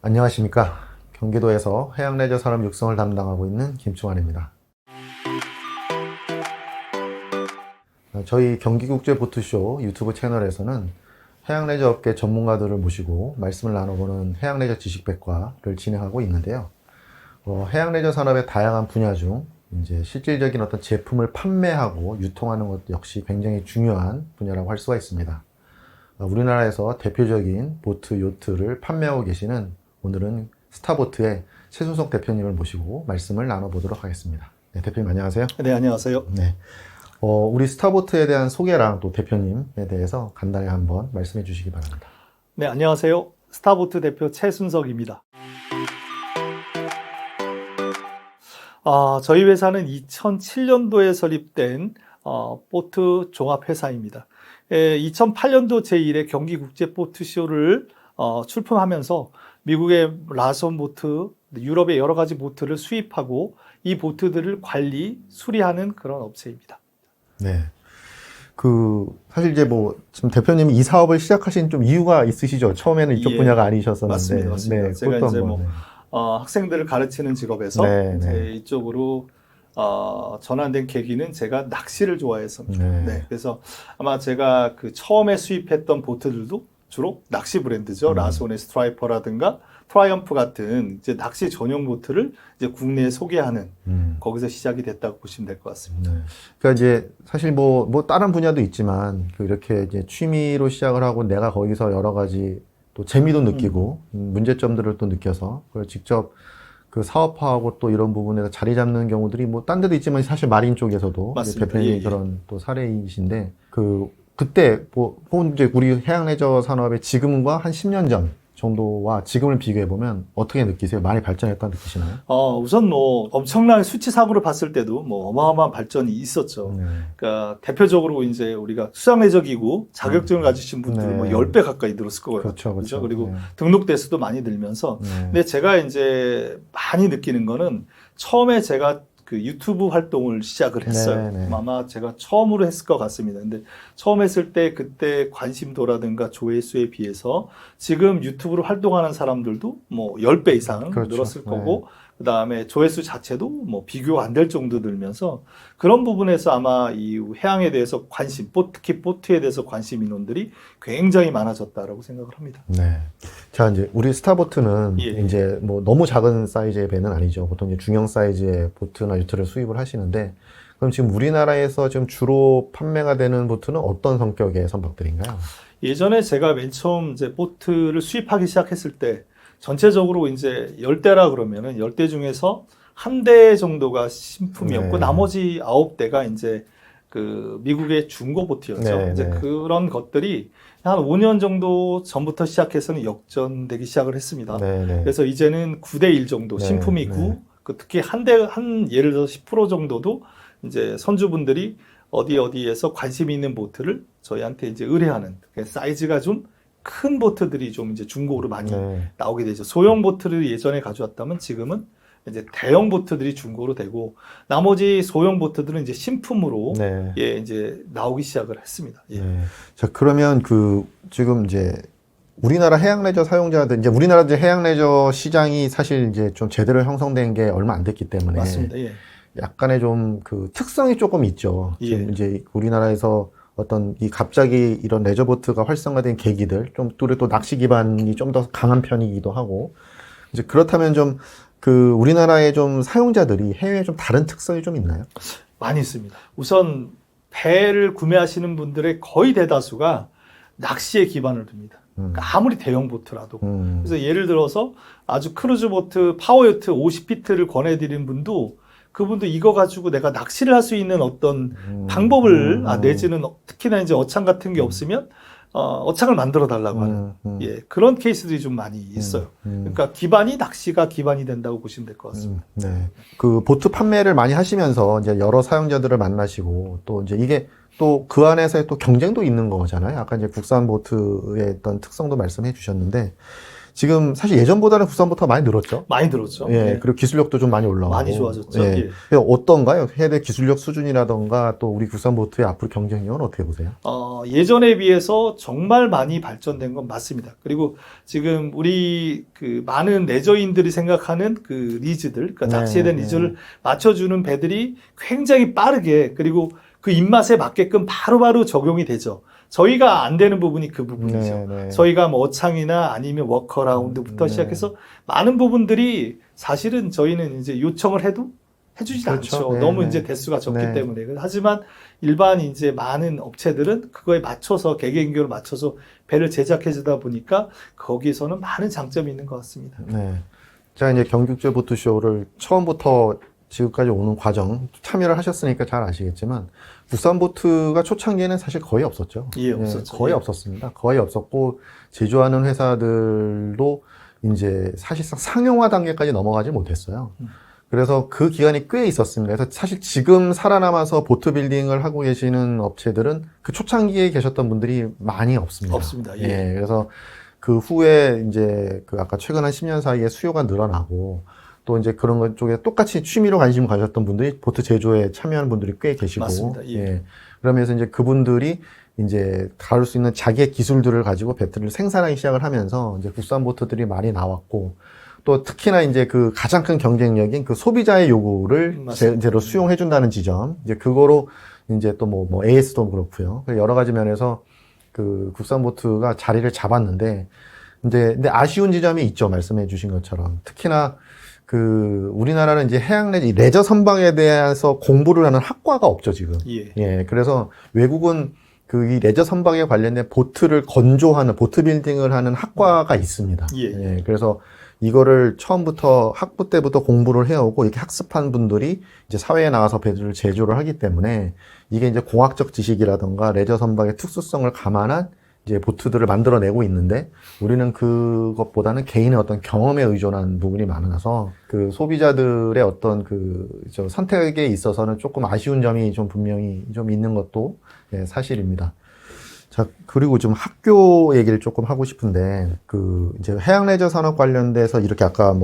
안녕하십니까. 경기도에서 해양레저 산업 육성을 담당하고 있는 김충환입니다. 저희 경기국제보트쇼 유튜브 채널에서는 해양레저 업계 전문가들을 모시고 말씀을 나눠보는 해양레저 지식백과를 진행하고 있는데요. 해양레저 산업의 다양한 분야 중 이제 실질적인 어떤 제품을 판매하고 유통하는 것 역시 굉장히 중요한 분야라고 할 수가 있습니다. 우리나라에서 대표적인 보트, 요트를 판매하고 계시는 오늘은 스타보트의 최순석 대표님을 모시고 말씀을 나눠보도록 하겠습니다. 네, 대표님 안녕하세요. 네, 안녕하세요. 네, 우리 스타보트에 대한 소개랑 또 대표님에 대해서 간단히 한번 말씀해 주시기 바랍니다. 네, 안녕하세요. 스타보트 대표 최순석입니다. 저희 회사는 2007년도에 설립된 보트 종합회사입니다. 2008년도 제1회 경기국제보트쇼를 출품하면서 미국의 라손 보트, 유럽의 여러 가지 보트를 수입하고 이 보트들을 관리, 수리하는 그런 업체입니다. 네. 사실 이제 지금 대표님이 이 사업을 시작하신 좀 이유가 있으시죠? 처음에는 이쪽 분야가 아니셨었는데. 맞습니다. 네, 제가 이제 한번, 학생들을 가르치는 직업에서 네, 이제 네. 이쪽으로 전환된 계기는 제가 낚시를 좋아해서입니다. 네. 네, 그래서 아마 제가 그 처음에 수입했던 보트들도 주로 낚시 브랜드죠. 라손의 스트라이퍼라든가 트라이엄프 같은 이제 낚시 전용 보트를 이제 국내에 소개하는 거기서 시작이 됐다고 보시면 될 것 같습니다. 네. 그러니까 이제 사실 다른 분야도 있지만 이렇게 이제 취미로 시작을 하고 내가 거기서 여러 가지 또 재미도 느끼고 문제점들을 또 느껴서 그걸 직접 그 사업화하고 또 이런 부분에서 자리 잡는 경우들이 딴 데도 있지만 사실 마린 쪽에서도 이제 대표님이 그런 또 사례이신데 그때 이제 우리 해양레저 산업의 지금과 한 10년 전 정도와 지금을 비교해 보면 어떻게 느끼세요? 많이 발전했다고 느끼시나요? 우선 엄청난 수치 사고를 봤을 때도 어마어마한 발전이 있었죠. 네. 그러니까 대표적으로 이제 우리가 수상레저 기구 자격증을 가지신 분들이 네. 10배 가까이 늘었을 거예요. 그렇죠. 그리고 네. 등록 대수도 많이 늘면서. 네. 근데 제가 이제 많이 느끼는 거는 처음에 제가 그 유튜브 활동을 시작을 했어요. 네. 아마 제가 처음으로 했을 것 같습니다. 근데 처음 했을 때 그때 관심도라든가 조회수에 비해서 지금 유튜브로 활동하는 사람들도 10배 이상 그렇죠. 늘었을 거고, 그 다음에 조회수 자체도 비교가 안 될 정도 늘면서 그런 부분에서 아마 이 해양에 대해서 특히 보트에 대해서 관심 인원들이 굉장히 많아졌다라고 생각을 합니다. 네. 자, 이제 우리 스타보트는 예. 이제 너무 작은 사이즈의 배는 아니죠. 보통 이제 중형 사이즈의 보트나 유트를 수입을 하시는데 그럼 지금 우리나라에서 지금 주로 판매가 되는 보트는 어떤 성격의 선박들인가요? 예전에 제가 맨 처음 이제 보트를 수입하기 시작했을 때 전체적으로 이제 10대라 그러면은 10대 중에서 한 대 정도가 신품이었고 네. 나머지 9대가 이제 그 미국의 중고 보트였죠. 네, 이제 네. 그런 것들이 한 5년 정도 전부터 시작해서는 역전되기 시작을 했습니다. 네. 그래서 이제는 9대 1 정도 네, 신품이 네. 9, 특히 예를 들어서 10% 정도도 이제 선주분들이 어디에서 관심이 있는 보트를 저희한테 이제 의뢰하는 사이즈가 좀 큰 보트들이 좀 이제 중고로 많이 네. 나오게 되죠. 소형 보트를 예전에 가져왔다면 지금은 이제 대형 보트들이 중고로 되고 나머지 소형 보트들은 이제 신품으로 네. 이제 나오기 시작을 했습니다. 예. 네. 자, 그러면 지금 이제 우리나라 해양레저 사용자들, 이제 우리나라 이제 해양레저 시장이 사실 이제 좀 제대로 형성된 게 얼마 안 됐기 때문에 맞습니다. 예. 약간의 좀 특성이 조금 있죠. 예. 지금 이제 우리나라에서 어떤 갑자기 이런 레저보트가 활성화된 계기들, 또 낚시 기반이 좀 더 강한 편이기도 하고, 이제 그렇다면 우리나라의 좀 사용자들이 해외에 좀 다른 특성이 좀 있나요? 많이 있습니다. 우선 배를 구매하시는 분들의 거의 대다수가 낚시에 기반을 둡니다. 그러니까 아무리 대형 보트라도. 그래서 예를 들어서 아주 크루즈 보트, 파워요트 50피트를 권해드린 분도 그분도 이거 가지고 내가 낚시를 할 수 있는 어떤 방법을 내지는 특히나 이제 어창 같은 게 없으면 어창을 만들어 달라고 하는 그런 케이스들이 좀 많이 있어요. 그러니까 낚시가 기반이 된다고 보시면 될 것 같습니다. 네. 보트 판매를 많이 하시면서 이제 여러 사용자들을 만나시고 또 이제 이게 또 그 안에서의 또 경쟁도 있는 거잖아요. 아까 이제 국산 보트의 어떤 특성도 말씀해 주셨는데 지금 사실 예전보다는 국산보트가 많이 늘었죠. 많이 들었죠. 예, 네. 그리고 기술력도 좀 많이 올라오고. 많이 좋아졌죠. 예. 예. 어떤가요? 해외 기술력 수준이라던가 또 우리 국산보트의 앞으로 경쟁력은 어떻게 보세요? 예전에 비해서 정말 많이 발전된 건 맞습니다. 그리고 지금 우리 그 많은 레저인들이 생각하는 그 니즈들, 그러니까 네, 낚시에 대한 네. 니즈를 맞춰주는 배들이 굉장히 빠르게 그리고 그 입맛에 맞게끔 바로바로 적용이 되죠. 저희가 안 되는 부분이 그 부분이죠. 네, 네. 저희가 뭐 어창이나 아니면 워커라운드부터 네. 시작해서 많은 부분들이 사실은 저희는 이제 요청을 해도 해주지 그렇죠. 않죠. 네, 너무 네. 이제 대수가 적기 네. 때문에. 하지만 일반 이제 많은 업체들은 그거에 맞춰서 개개인교를 맞춰서 배를 제작해 주다 보니까 거기서는 많은 장점이 있는 것 같습니다. 네. 제가 이제 경기국제 보트쇼를 처음부터 지금까지 오는 과정 참여를 하셨으니까 잘 아시겠지만 국산 보트가 초창기에는 사실 거의 없었죠. 예, 없었죠. 거의 예. 없었습니다. 거의 없었고 제조하는 회사들도 이제 사실상 상용화 단계까지 넘어가지 못했어요. 그래서 그 기간이 꽤 있었습니다. 그래서 사실 지금 살아남아서 보트 빌딩을 하고 계시는 업체들은 그 초창기에 계셨던 분들이 많이 없습니다. 없습니다. 예. 그래서 그 후에 이제 그 아까 최근 한 10년 사이에 수요가 늘어나고 또 이제 그런 것 쪽에 똑같이 취미로 관심 가졌던 분들이 보트 제조에 참여하는 분들이 꽤 계시고. 맞습니다. 예. 그러면서 이제 그분들이 이제 다룰 수 있는 자기의 기술들을 가지고 배트를 생산하기 시작을 하면서 이제 국산 보트들이 많이 나왔고 또 특히나 이제 그 가장 큰 경쟁력인 그 소비자의 요구를 맞습니다. 제대로 수용해 준다는 지점. 이제 그거로 이제 또 뭐 AS도 그렇고요. 여러 가지 면에서 그 국산 보트가 자리를 잡았는데 근데 아쉬운 지점이 있죠. 말씀해 주신 것처럼. 특히나 그 우리나라는 이제 해양 레저 선박에 대해서 공부를 하는 학과가 없죠, 지금. 예. 그래서 외국은 그 이 레저 선박에 관련된 보트를 건조하는 보트 빌딩을 하는 학과가 있습니다. 예. 그래서 이거를 처음부터 학부 때부터 공부를 해오고 이렇게 학습한 분들이 이제 사회에 나가서 배들을 제조를 하기 때문에 이게 이제 공학적 지식이라던가 레저 선박의 특수성을 감안한 이제 보트들을 만들어내고 있는데 우리는 그것보다는 개인의 어떤 경험에 의존한 부분이 많아서 그 소비자들의 어떤 저 선택에 있어서는 조금 아쉬운 점이 좀 분명히 좀 있는 것도 사실입니다. 자, 그리고 좀 학교 얘기를 조금 하고 싶은데, 이제 해양 레저 산업 관련돼서 이렇게 아까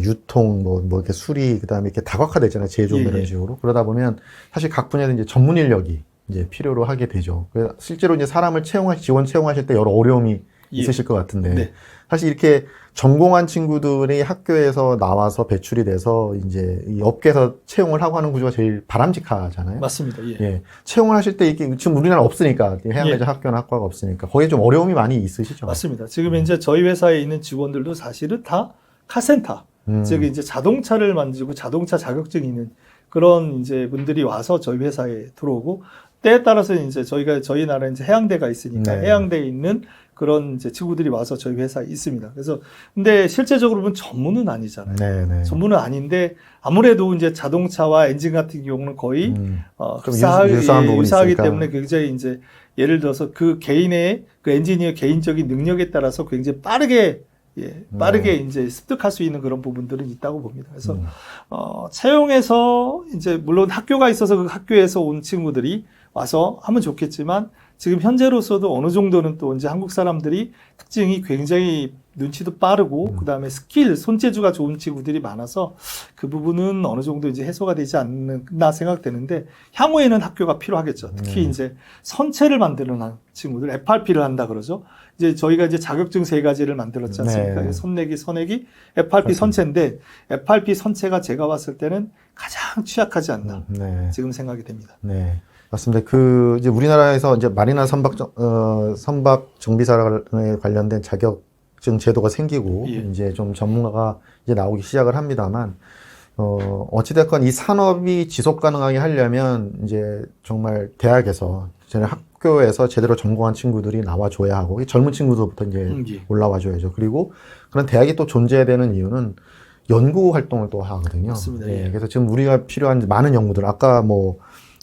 유통, 이렇게 수리, 그 다음에 이렇게 다각화되잖아요. 제조 이런 식으로. 그러다 보면 사실 각 분야에 이제 전문 인력이 이제 필요로 하게 되죠. 그래서 실제로 이제 사람을 지원 채용하실 때 여러 어려움이 있으실 것 같은데, 네. 사실 이렇게 전공한 친구들이 학교에서 나와서 배출이 돼서 이제 이 업계에서 채용을 하고 하는 구조가 제일 바람직하잖아요. 맞습니다. 예. 채용을 하실 때 이게 지금 우리나라 없으니까 해양레저 학교나 학과가 없으니까 거기에 좀 어려움이 많이 있으시죠. 맞습니다. 지금 이제 저희 회사에 있는 직원들도 사실은 다 카센터, 즉 이제 자동차를 만들고 자동차 자격증이 있는 그런 이제 분들이 와서 저희 회사에 들어오고 때에 따라서 이제 저희 나라에 이제 해양대가 있으니까 네. 해양대에 있는 그런 이제 친구들이 와서 저희 회사에 있습니다. 그래서 근데 실제적으로 보면 전문은 아니잖아요. 네네. 전문은 아닌데 아무래도 이제 자동차와 엔진 같은 경우는 거의 좀 유사한 부분이 유사하기 있으니까. 때문에 굉장히 이제 예를 들어서 그 개인의 그 엔지니어 개인적인 능력에 따라서 굉장히 빠르게 이제 습득할 수 있는 그런 부분들은 있다고 봅니다. 그래서 채용해서 이제 물론 학교가 있어서 그 학교에서 온 친구들이 와서 하면 좋겠지만 지금 현재로서도 어느 정도는 또 이제 한국 사람들이 특징이 굉장히 눈치도 빠르고 그다음에 스킬, 손재주가 좋은 친구들이 많아서 그 부분은 어느 정도 이제 해소가 되지 않나 생각되는데 향후에는 학교가 필요하겠죠. 특히 이제 선체를 만드는 친구들, FRP를 한다 그러죠. 이제 저희가 이제 자격증 3가지를 만들었지 않습니까? 네. 선내기, FRP 선체인데 FRP 선체가 제가 봤을 때는 가장 취약하지 않나 지금 생각이 됩니다. 네. 맞습니다. 이제 우리나라에서 이제 마리나 선박 정비사에 관련된 자격증 제도가 생기고, 이제 좀 전문가가 이제 나오기 시작을 합니다만, 어찌됐건 이 산업이 지속 가능하게 하려면, 이제 정말 대학에서, 학교에서 제대로 전공한 친구들이 나와줘야 하고, 젊은 친구들부터 이제 올라와줘야죠. 그리고 그런 대학이 또 존재해야 되는 이유는 연구 활동을 또 하거든요. 맞습니다. 그래서 지금 우리가 필요한 많은 연구들, 아까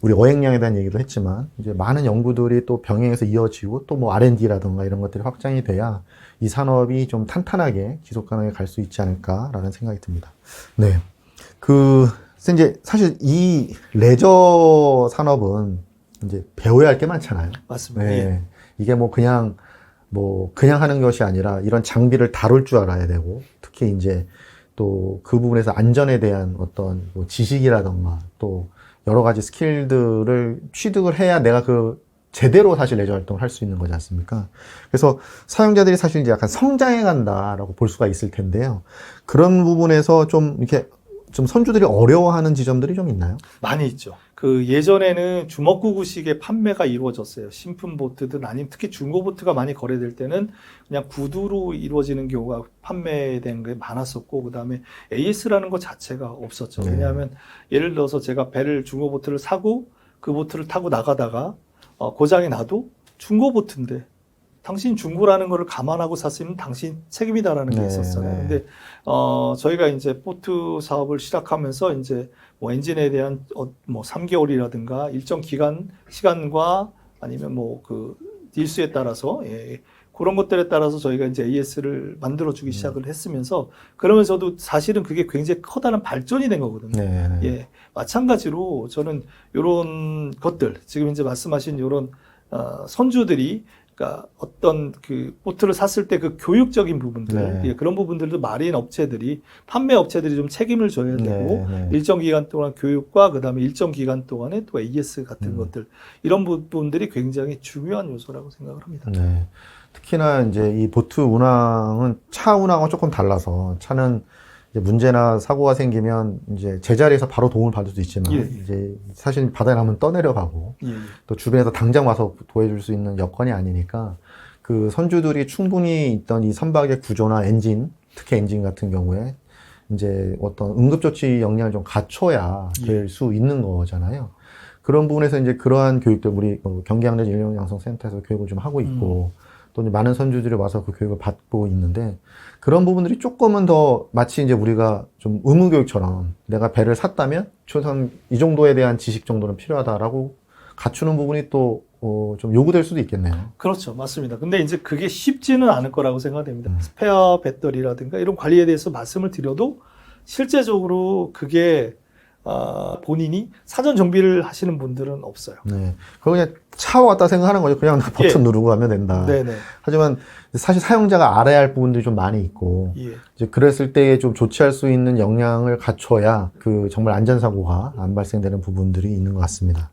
우리 어획량에 대한 얘기도 했지만 이제 많은 연구들이 또 병행해서 이어지고 또 R&D라든가 이런 것들이 확장이 돼야 이 산업이 좀 탄탄하게 지속 가능하게 갈 수 있지 않을까라는 생각이 듭니다. 네. 그래서 이제 사실 이 레저 산업은 이제 배워야 할 게 많잖아요. 맞습니다. 이게 그냥 뭐 그냥 하는 것이 아니라 이런 장비를 다룰 줄 알아야 되고, 특히 이제 또 그 부분에서 안전에 대한 어떤 뭐 지식이라던가 또 여러 가지 스킬들을 취득을 해야 내가 그 제대로 사실 레저 활동을 할 수 있는 거지 않습니까? 그래서 사용자들이 사실 이제 약간 성장해 간다라고 볼 수가 있을 텐데요. 그런 부분에서 좀 이렇게 좀 선주들이 어려워하는 지점들이 좀 있나요? 많이 있죠. 그 예전에는 주먹구구식의 판매가 이루어졌어요. 신품 보트든 아니면 특히 중고 보트가 많이 거래될 때는 그냥 구두로 이루어지는 경우가 판매된 게 많았었고, 그다음에 AS라는 것 자체가 없었죠. 네. 왜냐하면 예를 들어서 제가 배를 중고 보트를 사고 그 보트를 타고 나가다가 고장이 나도 중고 보트인데 당신 중고라는 거를 감안하고 샀으면 당신 책임이다라는 게 네, 있었잖아요. 네. 근데 저희가 이제 보트 사업을 시작하면서 이제 뭐 엔진에 대한 뭐 3개월이라든가 일정 시간과 아니면 뭐 그 일수에 따라서 그런 것들에 따라서 저희가 이제 AS를 만들어주기 시작을 했으면서, 그러면서도 사실은 그게 굉장히 커다란 발전이 된 거거든요. 네, 네. 예, 마찬가지로 저는 이런 것들, 지금 이제 말씀하신 이런 선주들이, 그러니까 어떤 그 보트를 샀을 때 그 교육적인 부분들, 네. 예, 그런 부분들도 마린 업체들이, 판매 업체들이 좀 책임을 져야 되고, 네. 일정 기간 동안 교육과 그다음에 일정 기간 동안에 또 AS 같은 것들, 이런 부분들이 굉장히 중요한 요소라고 생각을 합니다. 네. 특히나 이제 이 보트 운항은 차 운항과 조금 달라서, 차는 이제 문제나 사고가 생기면 이제 제자리에서 바로 도움을 받을 수 있지만, 예. 이제 사실 바다에 나면 떠내려가고 예, 또 주변에서 당장 와서 도와줄 수 있는 여건이 아니니까, 그 선주들이 충분히 있던 이 선박의 구조나 엔진, 특히 엔진 같은 경우에 이제 어떤 응급조치 역량을 좀 갖춰야 될 수 있는 거잖아요. 그런 부분에서 이제 그러한 교육들, 우리 경기항내 인력양성센터에서 교육을 좀 하고 있고, 또 이제 많은 선주들이 와서 그 교육을 받고 있는데, 그런 부분들이 조금은 더 마치 이제 우리가 좀 의무교육처럼 내가 배를 샀다면 최소한 이 정도에 대한 지식 정도는 필요하다라고 갖추는 부분이 또 좀 요구될 수도 있겠네요. 그렇죠. 맞습니다. 근데 이제 그게 쉽지는 않을 거라고 생각됩니다. 스페어 배터리라든가 이런 관리에 대해서 말씀을 드려도 실제적으로 그게 본인이 사전 정비를 하시는 분들은 없어요. 네. 그거 그냥 차 왔다 생각하는 거죠. 그냥 버튼 누르고 가면 된다. 네네. 하지만 사실 사용자가 알아야 할 부분들이 좀 많이 있고, 예. 이제 그랬을 때에 좀 조치할 수 있는 역량을 갖춰야 그 정말 안전사고가 안 발생되는 부분들이 있는 것 같습니다.